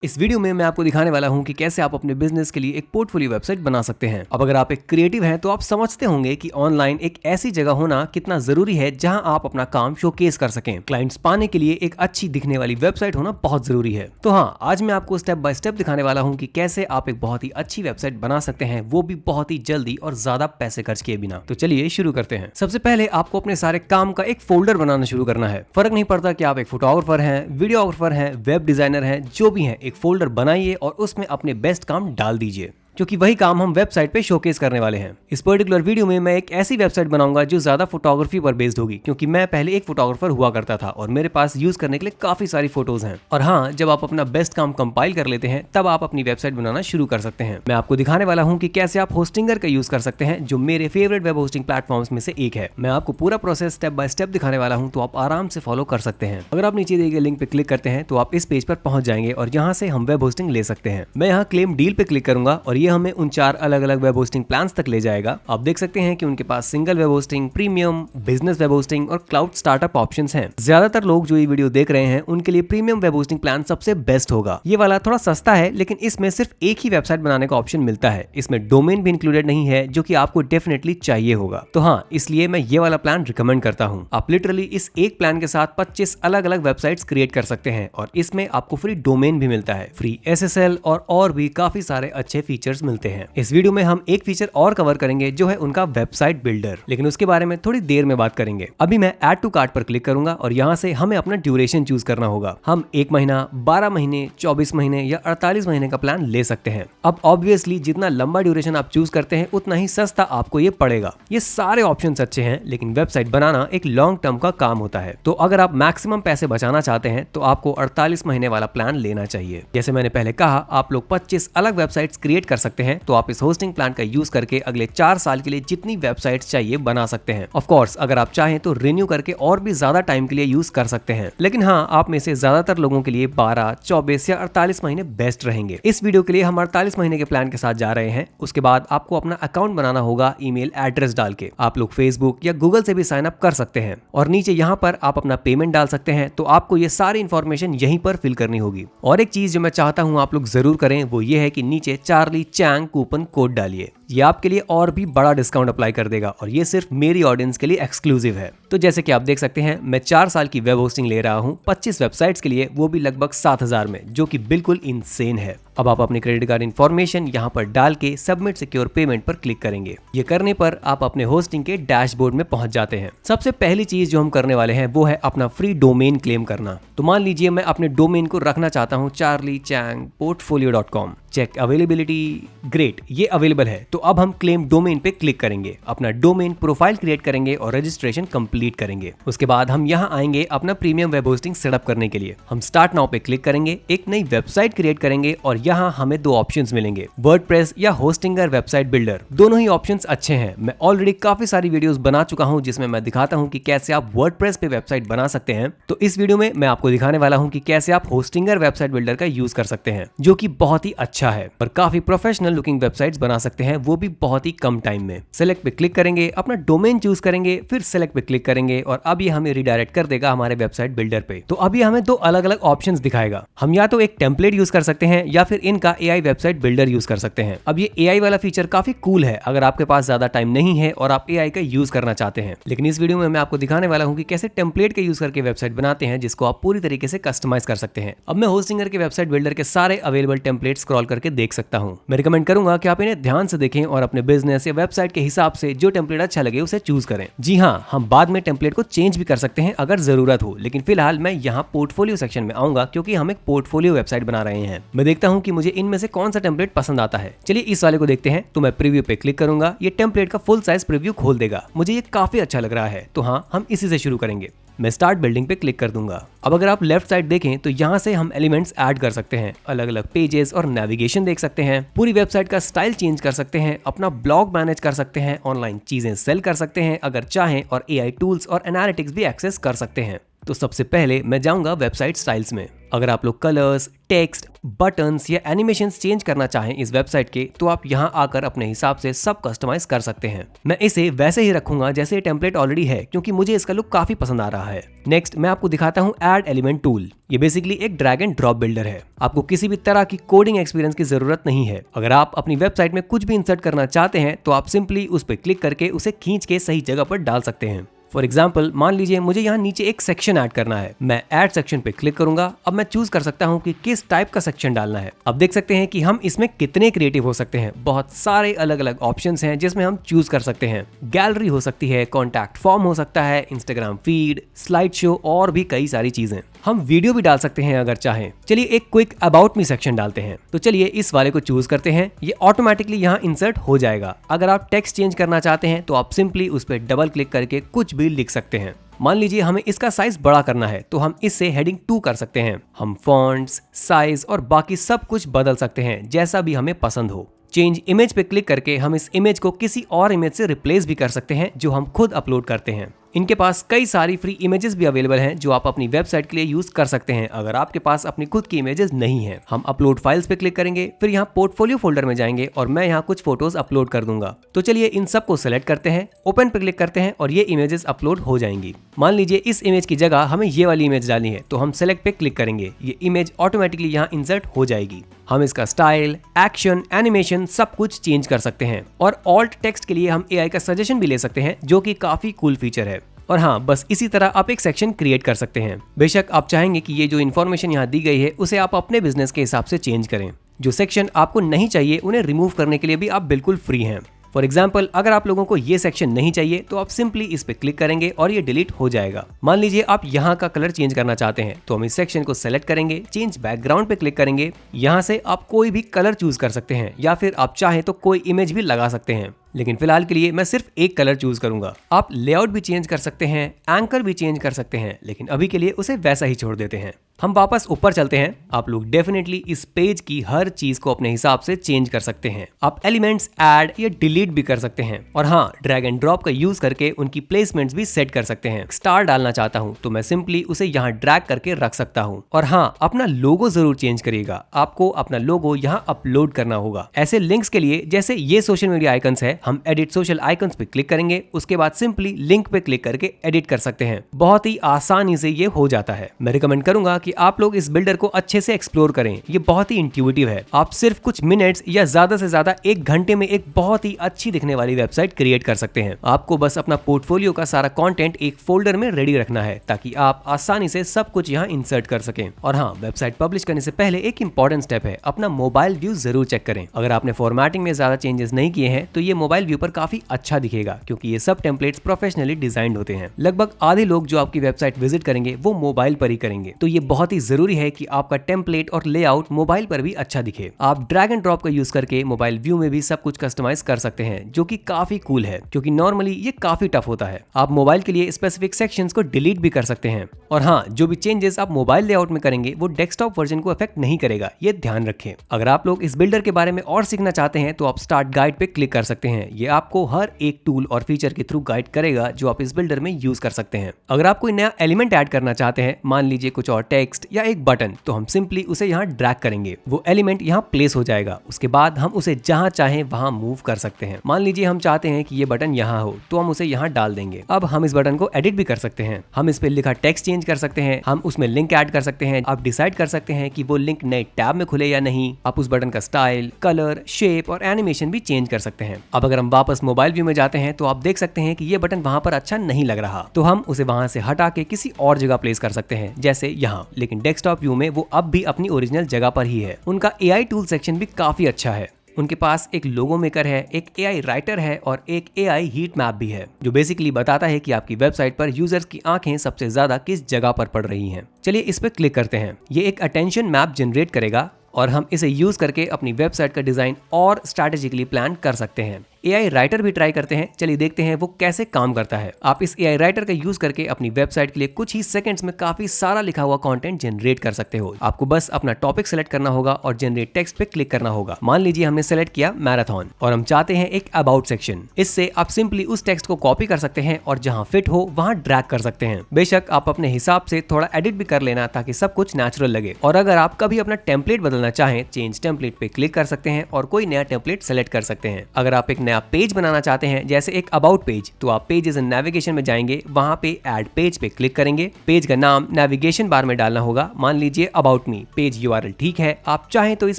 इस वीडियो में मैं आपको दिखाने वाला हूं कि कैसे आप अपने बिजनेस के लिए एक पोर्टफोलियो वेबसाइट बना सकते हैं। अब अगर आप एक क्रिएटिव हैं तो आप समझते होंगे कि ऑनलाइन एक ऐसी जगह होना कितना जरूरी है जहां आप अपना काम शोकेस कर सकें। क्लाइंट्स पाने के लिए एक अच्छी दिखने वाली वेबसाइट होना बहुत जरूरी है। तो हाँ, आज मैं आपको स्टेप बाय स्टेप दिखाने वाला हूँ कि कैसे आप एक बहुत ही अच्छी वेबसाइट बना सकते हैं, वो भी बहुत ही जल्दी और ज्यादा पैसे खर्च किए बिना। तो चलिए शुरू करते हैं। सबसे पहले आपको अपने सारे काम का एक फोल्डर बनाना शुरू करना है। फर्क नहीं पड़ता कि आप एक फोटोग्राफर हैं, वीडियोग्राफर हैं, वेब डिजाइनर हैं, जो भी हैं, एक फोल्डर बनाइए और उसमें अपने बेस्ट काम डाल दीजिए, क्योंकि वही काम हम वेबसाइट पे शोकेस करने वाले हैं। इस पर्टिकुलर वीडियो में मैं एक ऐसी वेबसाइट बनाऊंगा जो ज्यादा फोटोग्राफी पर बेस्ड होगी, क्योंकि मैं पहले एक फोटोग्राफर हुआ करता था और मेरे पास यूज करने के लिए काफी सारी फोटोज हैं। और हाँ, जब आप अपना बेस्ट काम कंपाइल कर लेते हैं तब आप अपनी वेबसाइट बनाना शुरू कर सकते हैं। मैं आपको दिखाने वाला हूँ कि कैसे आप होस्टिंगर का यूज कर सकते हैं, जो मेरे फेवरेट वेब होस्टिंग प्लेटफॉर्म्स में से एक है। मैं आपको पूरा प्रोसेस स्टेप बाय स्टेप दिखाने वाला हूँ, तो आप आराम से फॉलो कर सकते हैं। अगर आप नीचे दिए गए लिंक पे क्लिक करते हैं तो आप इस पेज पर पहुंच जाएंगे और यहाँ से हम वेब होस्टिंग ले सकते हैं। मैं यहाँ क्लेम डील पे क्लिक करूंगा और ये हमें उन 4 अलग अलग वेब होस्टिंग प्लान्स तक ले जाएगा। आप देख सकते हैं कि उनके पास single web hosting, premium, business web hosting और क्लाउड स्टार्टअप ऑप्शंस हैं। ज्यादातर लोग जो ये वीडियो देख रहे हैं उनके लिए प्रीमियम वेब होस्टिंग प्लान सबसे बेस्ट होगा। ये वाला थोड़ा सस्ता है, लेकिन इसमें सिर्फ एक ही वेबसाइट बनाने का ऑप्शन मिलता है। इसमें डोमेन भी इंक्लूडेड नहीं है, जो कि आपको डेफिनेटली चाहिए होगा। तो हाँ, इसलिए मैं ये वाला प्लान रिकमेंड करता हूँ। आप लिटरली इस एक प्लान के साथ 25 अलग अलग वेबसाइट्स क्रिएट कर सकते हैं और इसमें आपको फ्री डोमेन भी मिलता है, फ्री SSL और भी काफी सारे अच्छे फीचर्स मिलते हैं। इस वीडियो में हम एक फीचर और कवर करेंगे, जो है उनका वेबसाइट बिल्डर, लेकिन उसके बारे में थोड़ी देर में बात करेंगे। अभी मैं ऐड टू कार्ट पर क्लिक करूंगा और यहाँ से हमें अपना ड्यूरेशन चूज करना होगा। हम 1 महीना, 12 महीने, 24 महीने या 48 महीने का प्लान ले सकते हैं। अब ऑब्वियसली जितना लंबा ड्यूरेशन आप चूज करते हैं उतना ही सस्ता आपको ये पड़ेगा। ये सारे ऑप्शन अच्छे हैं, लेकिन वेबसाइट बनाना एक लॉन्ग टर्म का काम होता है। तो अगर आप मैक्सिमम पैसे बचाना चाहते हैं तो आपको 48 महीने वाला प्लान लेना चाहिए। जैसे मैंने पहले कहा, आप लोग 25 अलग वेबसाइट्स क्रिएट कर सकते हैं। तो आप इस होस्टिंग प्लान का यूज करके अगले 4 साल के लिए जितनी वेबसाइट्स चाहिए बना सकते हैं। ऑफ कोर्स अगर आप चाहें तो रिन्यू करके और भी ज्यादा टाइम के लिए यूज कर सकते हैं, लेकिन हाँ, आप में से ज्यादातर लोगों के लिए 12, 24 या 48 महीने बेस्ट रहेंगे। इस वीडियो के लिए हम 48 महीने के प्लान के साथ जा रहे हैं। उसके बाद आपको अपना अकाउंट बनाना होगा ईमेल एड्रेस डाल के। आप लोग फेसबुक या गूगल से भी साइन अप कर सकते हैं और नीचे यहाँ पर आप अपना पेमेंट डाल सकते हैं। तो आपको ये सारी इंफॉर्मेशन यहीं पर फिल करनी होगी। और एक चीज जो मैं चाहता हूँ आप लोग जरूर करें, वो ये है कि नीचे चार्ली चैंग कूपन कोड डालिए। ये आपके लिए और भी बड़ा डिस्काउंट अप्लाई कर देगा और ये सिर्फ मेरी ऑडियंस के लिए एक्सक्लूसिव है। तो जैसे कि आप देख सकते हैं, मैं 4 साल की वेब होस्टिंग ले रहा हूँ 25 वेबसाइट्स के लिए, वो भी लगभग 7000 में, जो कि बिल्कुल इनसेन है। अब आप अपने क्रेडिट कार्ड इन्फॉर्मेशन यहाँ पर डाल के सबमिट सिक्योर पेमेंट पर क्लिक करेंगे। ये करने पर आप अपने होस्टिंग के डैशबोर्ड में पहुंच जाते हैं। सबसे पहली चीज जो हम करने वाले हैं वो है अपना फ्री डोमेन क्लेम करना। तो मान लीजिए मैं अपने डोमेन को रखना चाहता हूँ charliechangportfolio.com। चेक अवेलेबिलिटी, ग्रेट, ये अवेलेबल है। तो अब हम क्लेम डोमेन पे क्लिक करेंगे, अपना डोमेन प्रोफाइल क्रिएट करेंगे और रजिस्ट्रेशन कंप्लीट करेंगे। उसके बाद हम यहाँ आएंगे अपना प्रीमियम वेब होस्टिंग सेटअप करने के लिए। हम स्टार्ट नाउ पे क्लिक करेंगे, एक नई वेबसाइट क्रिएट करेंगे और यहाँ हमें 2 ऑप्शंस मिलेंगे, वर्डप्रेस या होस्टिंगर वेबसाइट बिल्डर। दोनों ही ऑप्शंस अच्छे हैं। मैं ऑलरेडी काफी सारी वीडियोस बना चुका हूँ जिसमें मैं दिखाता हूँ कि कैसे आप वर्डप्रेस पे वेबसाइट बना सकते हैं। तो इस वीडियो में मैं आपको दिखाने वाला हूँ कि कैसे आप होस्टिंगर वेबसाइट बिल्डर का यूज कर सकते हैं, जो कि बहुत ही अच्छा है और काफी प्रोफेशनल लुकिंग वेबसाइट्स बना सकते हैं, वो भी बहुत ही कम टाइम में। सेलेक्ट पे क्लिक करेंगे, अपना डोमेन चूज करेंगे, फिर सेलेक्ट पे क्लिक करेंगे और अब ये हमें रिडायरेक्ट कर देगा हमारे वेबसाइट बिल्डर पे। तो अभी हमें 2 अलग अलग ऑप्शंस दिखाएगा। हम या तो एक टेम्पलेट यूज कर सकते हैं या फिर इनका AI वेबसाइट बिल्डर यूज कर सकते हैं। अब ये AI वाला फीचर काफी कूल है अगर आपके पास ज्यादा टाइम नहीं है और आप AI का यूज करना चाहते हैं, लेकिन इस वीडियो में मैं आपको दिखाने वाला हूँ कि कैसे टेम्पलेट का यूज करके वेबसाइट बनाते हैं, जिसको आप पूरी तरीके से कस्टमाइज कर सकते हैं। अब मैं होस्टिंगर के वेबसाइट बिल्डर के सारे अवेलेबल टेम्पलेट स्क्रॉल करके देख सकता हूँ। मैं रिकमेंड करूंगा कि आप इन्हें ध्यान से देखें और अपने बिजनेस या वेबसाइट के हिसाब से जो टेम्पलेट अच्छा लगे उसे चूज करें। जी हाँ, हम बाद में टेम्पलेट को चेंज भी कर सकते हैं अगर जरूरत हो, लेकिन फिलहाल मैं यहाँ पोर्टफोलियो सेक्शन में आऊंगा, क्योंकि हम एक पोर्टफोलियो वेबसाइट बना रहे हैं। मैं देखता हूँ कि मुझे इनमें से कौन सा टेम्पलेट पसंद आता है। चलिए इस वाले को देखते हैं। तो मैं प्रीव्यू पे क्लिक करूंगा, ये टेम्पलेट का फुल साइज प्रीव्यू खोल देगा। मुझे ये काफी अच्छा लग रहा है, तो हाँ, हम इसी से शुरू करेंगे। मैं स्टार्ट बिल्डिंग पे क्लिक कर दूंगा। अब अगर आप लेफ्ट साइड देखें तो यहाँ से हम एलिमेंट्स ऐड कर सकते हैं, अलग अलग पेजेस और नेविगेशन देख सकते हैं, पूरी वेबसाइट का स्टाइल चेंज कर सकते हैं, अपना ब्लॉग मैनेज कर सकते हैं, ऑनलाइन चीजें सेल कर सकते हैं अगर चाहें, और AI टूल्स और एनालिटिक्स भी एक्सेस कर सकते हैं। तो सबसे पहले मैं जाऊंगा वेबसाइट स्टाइल्स में। अगर आप लोग कलर्स, टेक्स्ट, बटन्स या एनिमेशंस चेंज करना चाहें इस वेबसाइट के, तो आप यहां आकर अपने हिसाब से सब कस्टमाइज कर सकते हैं। मैं इसे वैसे ही रखूंगा जैसे ये टेम्पलेट ऑलरेडी है, क्योंकि मुझे इसका लुक काफी पसंद आ रहा है। नेक्स्ट मैं आपको दिखाता हूं ऐड एलिमेंट टूल। ये बेसिकली एक ड्रैग एंड ड्रॉप बिल्डर है। आपको किसी भी तरह की कोडिंग एक्सपीरियंस की जरूरत नहीं है। अगर आप अपनी वेबसाइट में कुछ भी इंसर्ट करना चाहते हैं तो आप सिंपली उस पर क्लिक करके उसे खींच के सही जगह पर डाल सकते हैं। फॉर एग्जाम्पल, मान लीजिए मुझे यहाँ नीचे एक सेक्शन ऐड करना है। मैं ऐड सेक्शन पे क्लिक करूंगा। अब मैं चूज कर सकता हूँ कि किस टाइप का सेक्शन डालना है। अब देख सकते हैं कि हम इसमें कितने क्रिएटिव हो सकते हैं। बहुत सारे अलग अलग ऑप्शंस हैं जिसमें हम चूज कर सकते हैं। गैलरी हो सकती है, कॉन्टैक्ट फॉर्म हो सकता है, इंस्टाग्राम फीड, स्लाइड शो और भी कई सारी चीजें। हम वीडियो भी डाल सकते हैं अगर चाहें। चलिए एक क्विक अबाउट मी सेक्शन डालते हैं। तो चलिए इस वाले को चूज करते हैं। ये ऑटोमेटिकली यहाँ इंसर्ट हो जाएगा। अगर आप टेक्स्ट चेंज करना चाहते हैं तो आप सिंपली उस पर डबल क्लिक करके कुछ भी लिख सकते हैं। मान लीजिए हमें इसका साइज बड़ा करना है तो हम इससे हेडिंग 2 कर सकते हैं। हम फॉन्ट्स, साइज और बाकी सब कुछ बदल सकते हैं जैसा भी हमें पसंद हो। चेंज इमेज पे क्लिक करके हम इस इमेज को किसी और इमेज से रिप्लेस भी कर सकते हैं जो हम खुद अपलोड करते हैं। इनके पास कई सारी फ्री इमेजेस भी अवेलेबल हैं जो आप अपनी वेबसाइट के लिए यूज कर सकते हैं अगर आपके पास अपनी खुद की इमेजेस नहीं है। हम अपलोड फाइल्स पे क्लिक करेंगे, फिर यहाँ पोर्टफोलियो फोल्डर में जाएंगे और मैं यहाँ कुछ फोटोज अपलोड कर दूंगा। तो चलिए इन सब को सिलेक्ट करते हैं, ओपन पे क्लिक करते हैं और ये इमेजेस अपलोड हो जाएंगी। मान लीजिए इस इमेज की जगह हमें ये वाली इमेज डालनी है तो हम सेलेक्ट पे क्लिक करेंगे। ये इमेज ऑटोमेटिकली यहाँ इंसर्ट हो जाएगी। हम इसका स्टाइल, एक्शन, एनिमेशन सब कुछ चेंज कर सकते हैं और ऑल्ट टेक्स्ट के लिए हम AI का सजेशन भी ले सकते हैं जो कि काफी कूल फीचर है। और हाँ, बस इसी तरह आप एक सेक्शन क्रिएट कर सकते हैं। बेशक आप चाहेंगे कि ये जो इन्फॉर्मेशन यहाँ दी गई है उसे आप अपने बिजनेस के हिसाब से चेंज करें। जो सेक्शन आपको नहीं चाहिए उन्हें रिमूव करने के लिए भी आप बिल्कुल फ्री हैं। फॉर एग्जाम्पल, अगर आप लोगों को ये सेक्शन नहीं चाहिए तो आप सिंपली इस पे क्लिक करेंगे और ये डिलीट हो जाएगा। मान लीजिए आप यहाँ का कलर चेंज करना चाहते हैं तो हम इस सेक्शन को सेलेक्ट करेंगे, चेंज बैकग्राउंड पे क्लिक करेंगे। यहाँ से आप कोई भी कलर चूज कर सकते हैं या फिर आप चाहें तो कोई इमेज भी लगा सकते हैं, लेकिन फिलहाल के लिए मैं सिर्फ एक कलर चूज करूंगा। आप लेआउट भी चेंज कर सकते हैं, एंकर भी चेंज कर सकते हैं, लेकिन अभी के लिए उसे वैसा ही छोड़ देते हैं। हम वापस ऊपर चलते हैं। आप लोग डेफिनेटली इस पेज की हर चीज को अपने हिसाब से चेंज कर सकते हैं। आप एलिमेंट्स ऐड या डिलीट भी कर सकते हैं और हाँ, ड्रैग एंड ड्रॉप का यूज करके उनकी प्लेसमेंट्स भी सेट कर सकते हैं। स्टार डालना चाहता हूँ तो मैं सिंपली उसे यहाँ ड्रैग करके रख सकता हूँ। और हाँ, अपना लोगो जरूर चेंज करिएगा। आपको अपना लोगो यहाँ अपलोड करना होगा। ऐसे लिंक्स के लिए जैसे ये सोशल मीडिया आइकन्स है, हम एडिट सोशल आइकन्स पे क्लिक करेंगे, उसके बाद सिंपली लिंक पे क्लिक करके एडिट कर सकते हैं। बहुत ही आसानी से ये हो जाता है। मैं रिकमेंड करूंगा कि आप लोग इस बिल्डर को अच्छे से एक्सप्लोर करें। ये बहुत ही इंट्यूटिव है। आप सिर्फ कुछ मिनट्स या ज्यादा से ज्यादा 1 घंटे में एक बहुत ही अच्छी दिखने वाली वेबसाइट क्रिएट कर सकते हैं। आपको बस अपना पोर्टफोलियो का सारा कंटेंट एक फोल्डर में रेडी रखना है ताकि आप आसानी से सब कुछ यहाँ इंसर्ट कर सकें। और हाँ, वेबसाइट पब्लिश करने से पहले एक इंपॉर्टेंट स्टेप है, अपना मोबाइल व्यू जरूर चेक करें। अगर आपने फॉर्मेटिंग में ज्यादा चेंजेस नहीं किए हैं तो ये मोबाइल व्यू पर काफी अच्छा दिखेगा, क्योंकि ये सब टेम्पलेट्स प्रोफेशनली डिजाइन्ड होते हैं। लगभग आधे लोग जो आपकी वेबसाइट विजिट करेंगे वो मोबाइल पर ही करेंगे, तो ये बहुत ही जरूरी है कि आपका टेम्पलेट और लेआउट मोबाइल पर भी अच्छा दिखे। आप ड्रैग एंड ड्रॉप का यूज करके मोबाइल व्यू में भी सब कुछ कस्टमाइज कर सकते हैं, जो कि काफी कूल है, क्योंकि नॉर्मली ये काफी टफ होता है। आप मोबाइल के लिए स्पेसिफिक सेक्शंस को डिलीट भी कर सकते हैं। और हाँ, जो भी चेंजेस आप मोबाइल लेआउट में करेंगे वो डेस्कटॉप वर्जन को अफेक्ट नहीं करेगा, ये ध्यान रखें। अगर आप लोग इस बिल्डर के बारे में और सीखना चाहते हैं तो आप स्टार्ट गाइड पे क्लिक कर सकते हैं। ये आपको हर एक टूल और फीचर के थ्रू गाइड करेगा जो आप इस बिल्डर में यूज कर सकते हैं। अगर आप कोई नया एलिमेंट ऐड करना चाहते हैं, मान लीजिए कुछ और टेक्स्ट या एक बटन, तो हम सिंपली उसे यहाँ ड्रैग करेंगे, वो एलिमेंट यहाँ प्लेस हो जाएगा। उसके बाद हम उसे जहां चाहें वहां मूव कर सकते हैं। मान लीजिए हम चाहते हैं कि ये बटन यहाँ हो तो हम उसे यहाँ डाल देंगे। अब हम इस बटन को एडिट भी कर सकते हैं। हम इस पे लिखा टेक्स्ट चेंज कर सकते हैं, हम उसमें लिंक ऐड कर सकते हैं। आप डिसाइड कर सकते हैं कि वो लिंक नए टैब में खुले या नहीं। आप उस बटन का स्टाइल, कलर, शेप और एनिमेशन भी चेंज कर सकते हैं। अब अगर हम वापस मोबाइल व्यू में जाते हैं तो आप देख सकते हैं कि ये बटन वहां पर अच्छा नहीं लग रहा, तो हम उसे वहां से हटा के किसी और जगह प्लेस कर सकते हैं, जैसे यहाँ। लेकिन डेस्कटॉप व्यू में वो अब भी अपनी ओरिजिनल जगह पर ही है। उनका AI टूल सेक्शन भी काफी अच्छा है। उनके पास एक लोगो मेकर है, एक AI राइटर है और एक AI हीट मैप भी है, जो बेसिकली बताता है कि आपकी वेबसाइट पर यूजर्स की आंखें सबसे ज्यादा किस जगह पर पड़ रही हैं। चलिए इस पे क्लिक करते हैं। ये एक अटेंशन मैप जनरेट करेगा और हम इसे यूज करके अपनी वेबसाइट का डिजाइन और स्ट्रैटेजिकली प्लान कर सकते हैं। AI राइटर भी ट्राई करते हैं। चलिए देखते हैं वो कैसे काम करता है। आप इस AI राइटर का यूज करके अपनी वेबसाइट के लिए कुछ ही सेकंड्स में काफी सारा लिखा हुआ कंटेंट जनरेट कर सकते हो। आपको बस अपना टॉपिक सेलेक्ट करना होगा और जनरेट टेक्स्ट पे क्लिक करना होगा। मान लीजिए हमने सेलेक्ट किया मैराथन और हम चाहते हैं एक अबाउट सेक्शन। इससे आप सिंपली उस टेक्स्ट को कॉपी कर सकते हैं और जहां फिट हो वहां ड्रैग कर सकते हैं। बेशक आप अपने हिसाब से थोड़ा एडिट भी कर लेना ताकि सब कुछ नेचुरल लगे। और अगर आप कभी अपना टेम्पलेट बदलना चाहें, चेंज टेम्पलेट पे क्लिक कर सकते हैं और कोई नया टेम्पलेट सेलेक्ट कर सकते हैं। अगर आप एक नया पेज बनाना चाहते हैं जैसे एक अबाउट पेज, तो आप पेजेस एंड नेविगेशन में जाएंगे, वहां पे ऐड पेज पे क्लिक करेंगे। पेज का नाम नेविगेशन बार में डालना होगा, मान लीजिए अबाउट मी। पेज URL ठीक है। आप चाहें तो इस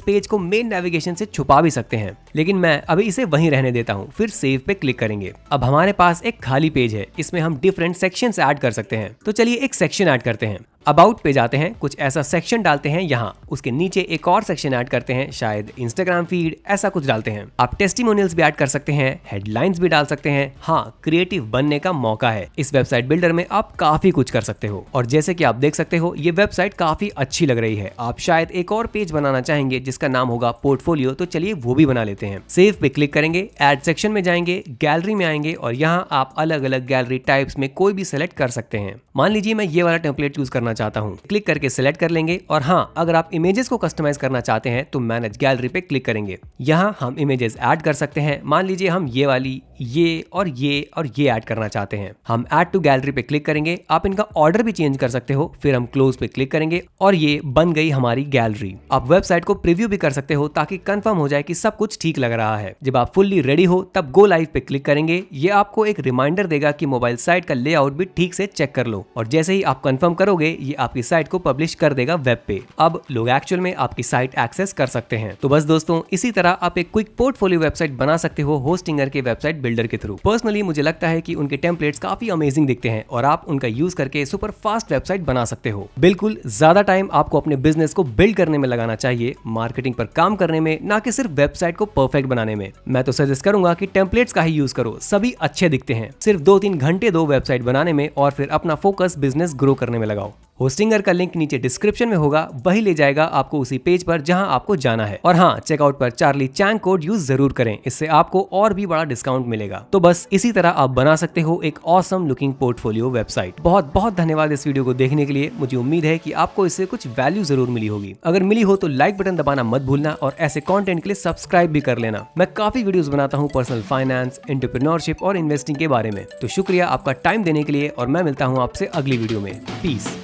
पेज को मेन नेविगेशन से छुपा भी सकते हैं, लेकिन मैं अभी इसे वहीं रहने देता हूं। फिर सेव पे क्लिक करेंगे। अब हमारे पास एक खाली पेज है, इसमें हम डिफरेंट सेक्शंस ऐड कर सकते हैं। तो चलिए एक सेक्शन ऐड करते हैं। अबाउट पे जाते हैं, कुछ ऐसा सेक्शन डालते हैं यहाँ, उसके नीचे एक और सेक्शन ऐड करते हैं, शायद इंस्टाग्राम फीड ऐसा कुछ डालते हैं। आप टेस्टिमोनियल्स भी ऐड कर सकते हैं, हेडलाइंस भी डाल सकते हैं। हाँ, क्रिएटिव बनने का मौका है। इस वेबसाइट बिल्डर में आप काफी कुछ कर सकते हो और जैसे कि आप देख सकते हो ये वेबसाइट काफी अच्छी लग रही है। आप शायद एक और पेज बनाना चाहेंगे जिसका नाम होगा पोर्टफोलियो, तो चलिए वो भी बना लेते हैं। सेव पे क्लिक करेंगे, ऐड सेक्शन में जाएंगे, गैलरी में आएंगे और यहाँ आप अलग अलग गैलरी टाइप्स में कोई भी सिलेक्ट कर सकते हैं। मान लीजिए मैं ये वाला टेम्पलेट यूज करना चाहता हूँ। क्लिक करके सिलेक्ट कर लेंगे और हाँ, अगर आप इमेजेस को कस्टमाइज करना चाहते हैं तो मैनेज गैलरी पे क्लिक करेंगे। यहाँ हम इमेजेस ऐड कर सकते हैं। मान लीजिए हम ये वाली, ये और ये ऐड करना चाहते हैं। हम ऐड टू गैलरी पे क्लिक करेंगे। आप इनका ऑर्डर भी चेंज कर सकते हो। फिर हम क्लोज पे क्लिक करेंगे और ये बन गई हमारी गैलरी। आप वेबसाइट को प्रीव्यू भी कर सकते हो ताकि कंफर्म हो जाए कि सब कुछ ठीक लग रहा है। जब आप फुल्ली रेडी हो तब गो लाइव पे क्लिक करेंगे। ये आपको एक रिमाइंडर देगा कि मोबाइल साइट का लेआउट भी ठीक से चेक कर लो और जैसे ही आप कंफर्म करोगे ये आपकी साइट को पब्लिश कर देगा वेब पे। अब लोग एक्चुअल में आपकी साइट एक्सेस कर सकते हैं। तो बस दोस्तों, इसी तरह आप एक क्विक पोर्टफोलियो वेबसाइट बना सकते हो होस्टिंगर के वेबसाइट बिल्डर के थ्रू। पर्सनली मुझे लगता है कि उनके टेम्पलेट्स काफी अमेजिंग दिखते हैं और आप उनका यूज करके सुपर फास्ट वेबसाइट बना सकते हो। बिल्कुल ज्यादा टाइम आपको अपने बिजनेस को बिल्ड करने में लगाना चाहिए, मार्केटिंग पर काम करने में, ना कि सिर्फ वेबसाइट को परफेक्ट बनाने में। मैं तो सजेस्ट करूंगा कि टेम्पलेट्स का ही यूज करो, सभी अच्छे दिखते हैं। सिर्फ 2-3 घंटे दो वेबसाइट बनाने में और फिर अपना फोकस बिजनेस ग्रो करने में लगाओ। होस्टिंगर का लिंक नीचे डिस्क्रिप्शन में होगा, वही ले जाएगा आपको उसी पेज पर जहां आपको जाना है। और हाँ, चेकआउट पर चार्ली चैंग कोड यूज जरूर करें, इससे आपको और भी बड़ा डिस्काउंट मिलेगा। तो बस इसी तरह आप बना सकते हो एक ऑसम लुकिंग पोर्टफोलियो वेबसाइट। बहुत बहुत धन्यवाद इस वीडियो को देखने के लिए। मुझे उम्मीद है कि आपको इससे कुछ वैल्यू जरूर मिली होगी। अगर मिली हो तो लाइक बटन दबाना मत भूलना और ऐसे कंटेंट के लिए सब्सक्राइब भी कर लेना। मैं काफी वीडियोस बनाता हूँ पर्सनल फाइनेंस, एंटरप्रेन्योरशिप और इन्वेस्टिंग के बारे में। तो शुक्रिया आपका टाइम देने के लिए और मैं मिलता हूँ आपसे अगली वीडियो में। पीस।